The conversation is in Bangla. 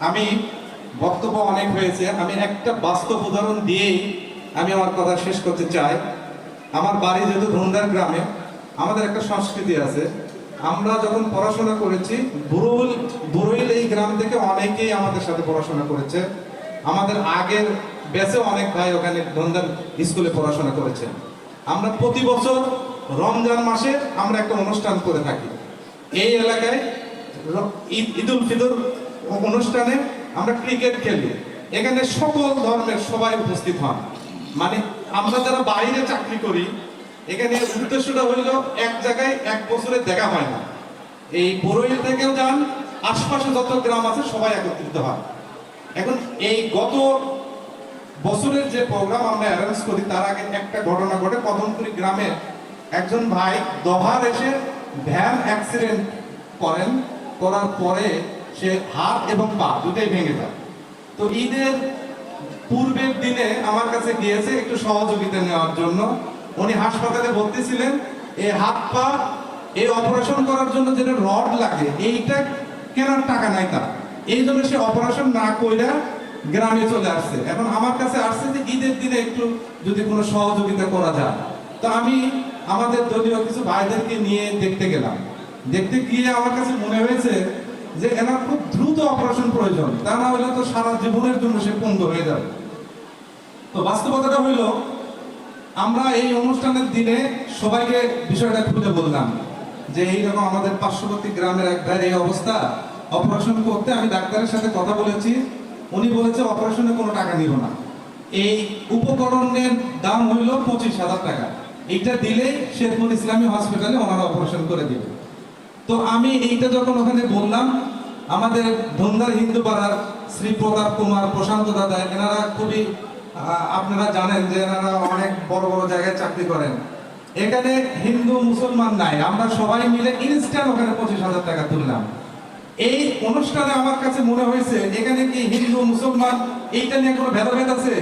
আমি বক্তব্য অনেক হয়েছে, আমি একটা বাস্তব উদাহরণ দিয়েই আমি আমার কথা শেষ করতে চাই। আমার বাড়ি যেহেতু ধুন্দার গ্রামে, আমাদের একটা সংস্কৃতি আছে। আমরা যখন পড়াশোনা করেছি, বুরইল এই গ্রাম থেকে অনেকেই আমাদের সাথে পড়াশোনা করেছে। আমাদের আগের ব্যাচে অনেক ভাই ওখানে ধুন্দার স্কুলে পড়াশোনা করেছে। আমরা প্রতি বছর রমজান মাসে আমরা একটা অনুষ্ঠান করে থাকি এই এলাকায়। ঈদুল ফিতর অনুষ্ঠানে আমরা ক্রিকেট খেলি, এখানে সকল ধর্মের সবাই উপস্থিত হন। মানে আমরা যারা বাইরে চাকরি করি, এখানে উদ্দেশ্যটা হইল এক জায়গায় এক বছরে দেখা হয় না। এই বরইল থেকেও যান, আশপাশে যত গ্রাম আছে সবাই একত্রিত হয়। এখন এই গত বছরের যে প্রোগ্রাম আমরা অ্যারেঞ্জ করি, তার আগে একটা ঘটনা ঘটে। কদমপুরি গ্রামে একজন ভাই দোহার এসে ভ্যান অ্যাক্সিডেন্ট করার পরে সে হাত এবং পা দুটাই ভেঙে যায়। তো ঈদের পূর্বের দিনে আমার কাছে গিয়েছে একটু সহযোগিতা নেওয়ার জন্য। উনি হাসপাতালে ভর্তি ছিলেন। এই হাত পা এই অপারেশন করার জন্য যেটা রড লাগে, এইটা কেনার টাকা নাই তার। এই জন্য সে অপারেশন না কইরা গ্রামে চলে আসছে। এখন আমার কাছে আসছে যে ঈদের দিনে একটু যদি কোনো সহযোগিতা করা যায়। তো আমি আমাদের দলীয় কিছু ভাইদেরকে নিয়ে দেখতে গেলাম। দেখতে গিয়ে আমার কাছে মনে হয়েছে যে এনার খুব দ্রুত অপারেশন প্রয়োজন, তা না হলে তো সারা জীবনের জন্য সে পঙ্গ হয়ে যাবে। তো বাস্তবতাটা হইল, আমরা এই অনুষ্ঠানের দিনে সবাইকে বিষয়টা খুলে বললাম যে এইরকম আমাদের পার্শ্ববর্তী গ্রামের এক ভাইয়ের এই অবস্থা, অপারেশন করতে আমি ডাক্তারের সাথে কথা বলেছি। উনি বলেছে অপারেশনে কোনো টাকা নিব না, এই উপকরণের দাম হইল 25,000 টাকা। এইটা দিলেই শেরপুর ইসলামী হসপিটালে ওনারা অপারেশন করে দিবে। তো আমি এইটা যখন ওখানে বললাম, আমাদের ধন্দার হিন্দু পাড়ার শ্রী প্রতাপ কুমার, প্রশান্ত দাদা, এনারা খুবই আপনারা জানেন যে এনারা অনেক বড় বড় জায়গায় চাকরি করেন। এখানে হিন্দু মুসলমান নাই, আমরা সবাই মিলে ইনস্ট্যান্ট ওখানে 25,000 টাকা তুললাম। এই অনুষ্ঠানে আমার কাছে মনে হয়েছে এখানে কি হিন্দু মুসলমান এইটা নিয়ে কোনো ভেদাভেদ আছে?